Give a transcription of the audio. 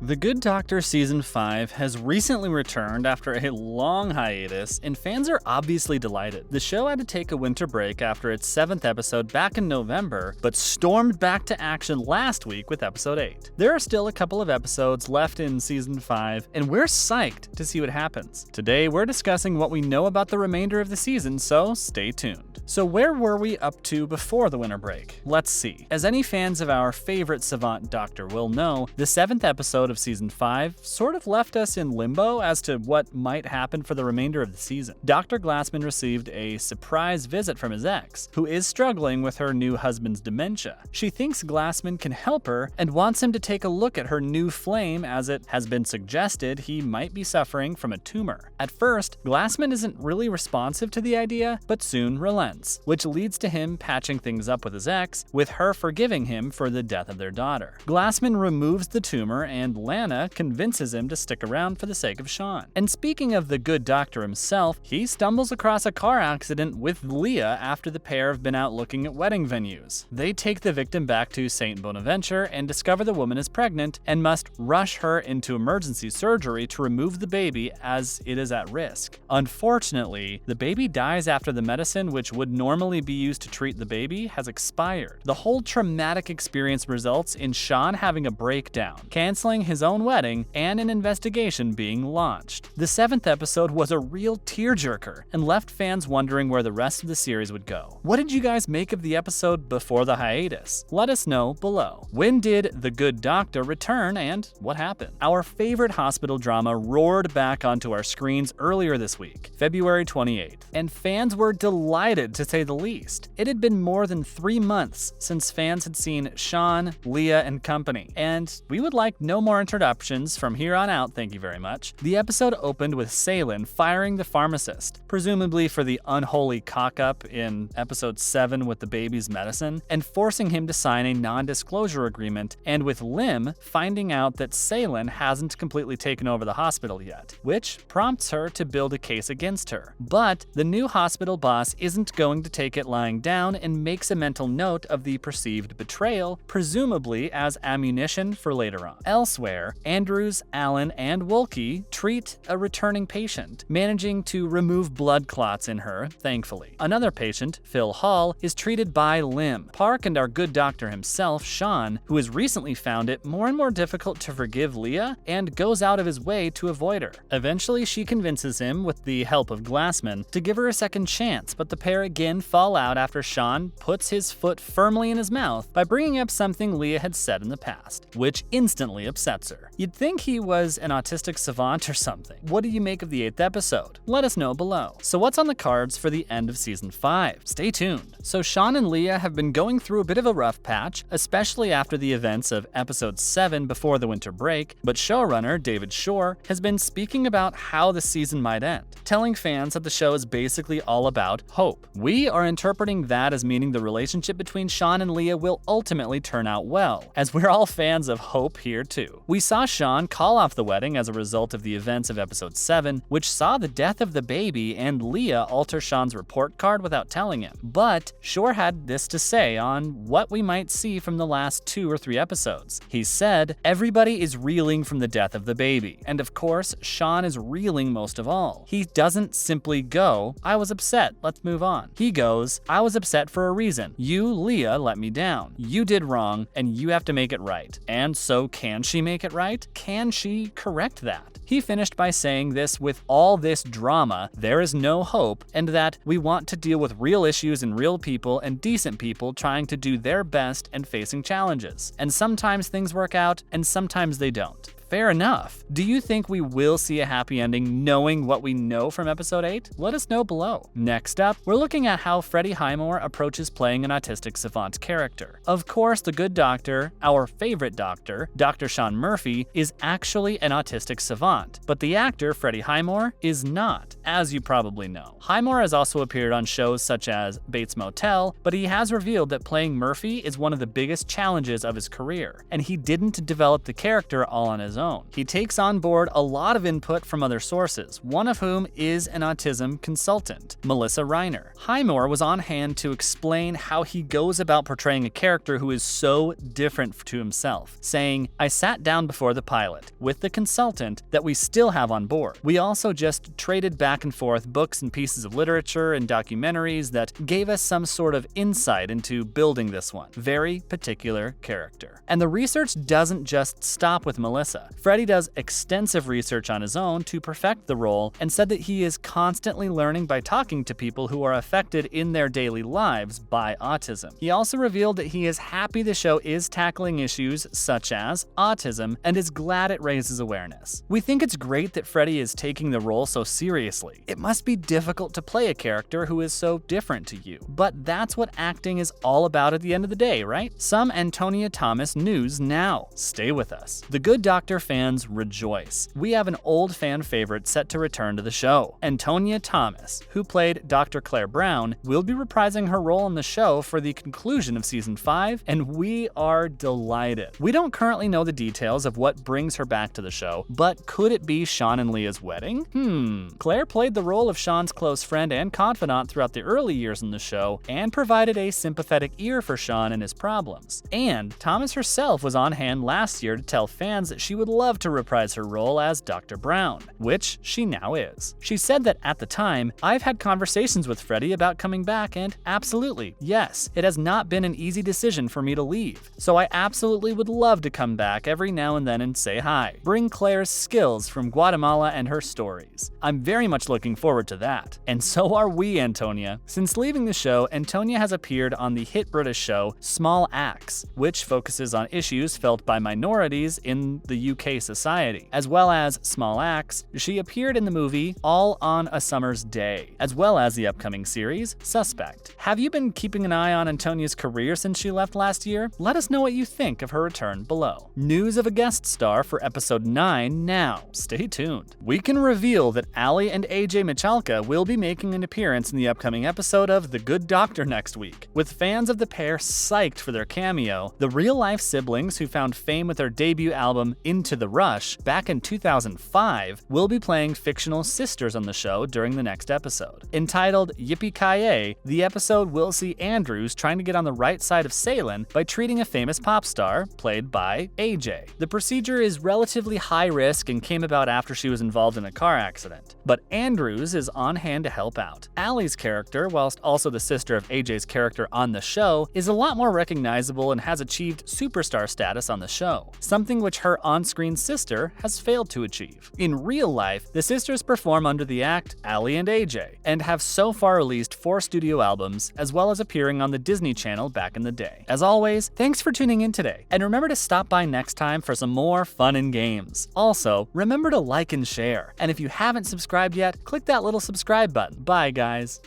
The Good Doctor Season 5 has recently returned after a long hiatus, and fans are obviously delighted. The show had to take a winter break after its 7th episode back in November, but stormed back to action last week with episode 8. There are still a couple of episodes left in Season 5, and we're psyched to see what happens. Today, we're discussing what we know about the remainder of the season, so stay tuned. So where were we up to before the winter break? Let's see. As any fans of our favorite savant doctor will know, the 7th episode of Season 5 sort of left us in limbo as to what might happen for the remainder of the season. Dr. Glassman received a surprise visit from his ex, who is struggling with her new husband's dementia. She thinks Glassman can help her and wants him to take a look at her new flame, as it has been suggested he might be suffering from a tumor. At first, Glassman isn't really responsive to the idea, but soon relents, which leads to him patching things up with his ex, with her forgiving him for the death of their daughter. Glassman removes the tumor, and Lana convinces him to stick around for the sake of Sean. And speaking of the Good Doctor himself, he stumbles across a car accident with Leah after the pair have been out looking at wedding venues. They take the victim back to St. Bonaventure and discover the woman is pregnant and must rush her into emergency surgery to remove the baby as it is at risk. Unfortunately, the baby dies after the medicine which would normally be used to treat the baby has expired. The whole traumatic experience results in Sean having a breakdown, canceling his own wedding, and an investigation being launched. The 7th episode was a real tearjerker and left fans wondering where the rest of the series would go. What did you guys make of the episode before the hiatus? Let us know below. When did The Good Doctor return and what happened? Our favorite hospital drama roared back onto our screens earlier this week, February 28th, and fans were delighted to say the least. It had been more than 3 months since fans had seen Sean, Leah, and company, and we would like no more introductions from here on out, thank you very much. The episode opened with Salen firing the pharmacist, presumably for the unholy cock-up in episode 7 with the baby's medicine, and forcing him to sign a non-disclosure agreement, and with Lim finding out that Salen hasn't completely taken over the hospital yet, which prompts her to build a case against her. But the new hospital boss isn't going to take it lying down and makes a mental note of the perceived betrayal, presumably as ammunition for later on. Elsewhere, Andrews, Allen, and Wolke treat a returning patient, managing to remove blood clots in her, thankfully. Another patient, Phil Hall, is treated by Lim. Park and our Good Doctor himself, Sean, who has recently found it more and more difficult to forgive Leah and goes out of his way to avoid her. Eventually, she convinces him, with the help of Glassman, to give her a second chance, but the pair again fall out after Sean puts his foot firmly in his mouth by bringing up something Leah had said in the past, which instantly upsets her. You'd think he was an autistic savant or something. What do you make of the 8th episode? Let us know below. So what's on the cards for the end of Season 5? Stay tuned. So Sean and Leah have been going through a bit of a rough patch, especially after the events of episode 7 before the winter break, but showrunner David Shore has been speaking about how the season might end, telling fans that the show is basically all about hope. We are interpreting that as meaning the relationship between Sean and Leah will ultimately turn out well, as we're all fans of hope here too. We saw Sean call off the wedding as a result of the events of episode 7, which saw the death of the baby, and Leah alter Sean's report card without telling him. But Shore had this to say on what we might see from the last 2 or 3 episodes. He said, "Everybody is reeling from the death of the baby. And of course, Sean is reeling most of all. He doesn't simply go, 'I was upset, let's move on.' He goes, 'I was upset for a reason. You, Leah, let me down. You did wrong, and you have to make it right.' And so can she make it right? Can she correct that?" He finished by saying this with all this drama, there is no hope, and that we want to deal with real issues and real people and decent people trying to do their best and facing challenges. And sometimes things work out, and sometimes they don't. Fair enough. Do you think we will see a happy ending knowing what we know from episode 8? Let us know below. Next up, we're looking at how Freddie Highmore approaches playing an autistic savant character. Of course, the Good Doctor, our favorite doctor, Dr. Sean Murphy, is actually an autistic savant, but the actor Freddie Highmore is not, as you probably know. Highmore has also appeared on shows such as Bates Motel, but he has revealed that playing Murphy is one of the biggest challenges of his career, and he didn't develop the character all on his his own. He takes on board a lot of input from other sources, one of whom is an autism consultant, Melissa Reiner. Highmore was on hand to explain how he goes about portraying a character who is so different to himself, saying, "I sat down before the pilot with the consultant that we still have on board. We also just traded back and forth books and pieces of literature and documentaries that gave us some sort of insight into building this one very particular character." And the research doesn't just stop with Melissa. Freddie does extensive research on his own to perfect the role and said that he is constantly learning by talking to people who are affected in their daily lives by autism. He also revealed that he is happy the show is tackling issues such as autism and is glad it raises awareness. "We think it's great that Freddie is taking the role so seriously. It must be difficult to play a character who is so different to you. But that's what acting is all about at the end of the day, right?" Some Antonia Thomas news now. Stay with us. The Good Doctor fans rejoice. We have an old fan favorite set to return to the show. Antonia Thomas, who played Dr. Claire Brown, will be reprising her role in the show for the conclusion of season 5, and we are delighted. We don't currently know the details of what brings her back to the show, but could it be Sean and Leah's wedding? Claire played the role of Sean's close friend and confidant throughout the early years in the show and provided a sympathetic ear for Sean and his problems. And Thomas herself was on hand last year to tell fans that she would love to reprise her role as Dr. Brown, which she now is. She said that at the time, "I've had conversations with Freddie about coming back, and absolutely, yes, it has not been an easy decision for me to leave. So I absolutely would love to come back every now and then and say hi, bring Claire's skills from Guatemala and her stories. I'm very much looking forward to that." And so are we, Antonia. Since leaving the show, Antonia has appeared on the hit British show Small Axe, which focuses on issues felt by minorities in the UK society. As well as Small Axe, she appeared in the movie All on a Summer's Day, as well as the upcoming series Suspect. Have you been keeping an eye on Antonia's career since she left last year? Let us know what you think of her return below. News of a guest star for episode 9 now. Stay tuned. We can reveal that Ali and AJ Michalka will be making an appearance in the upcoming episode of The Good Doctor next week. With fans of the pair psyched for their cameo, the real-life siblings who found fame with their debut album Into the Rush back in 2005 will be playing fictional sisters on the show during the next episode. Entitled Yippee-Ki-Yay, the episode will see Andrews trying to get on the right side of Salem by treating a famous pop star, played by AJ. The procedure is relatively high risk and came about after she was involved in a car accident, but Andrews is on hand to help out. Allie's character, whilst also the sister of AJ's character on the show, is a lot more recognizable and has achieved superstar status on the show, something which her on-screen sister has failed to achieve. In real life, the sisters perform under the act Allie and AJ, and have so far released 4 studio albums, as well as appearing on the Disney Channel back in the day. As always, thanks for tuning in today, and remember to stop by next time for some more fun and games. Also, remember to like and share, and if you haven't subscribed yet, click that little subscribe button. Bye, guys.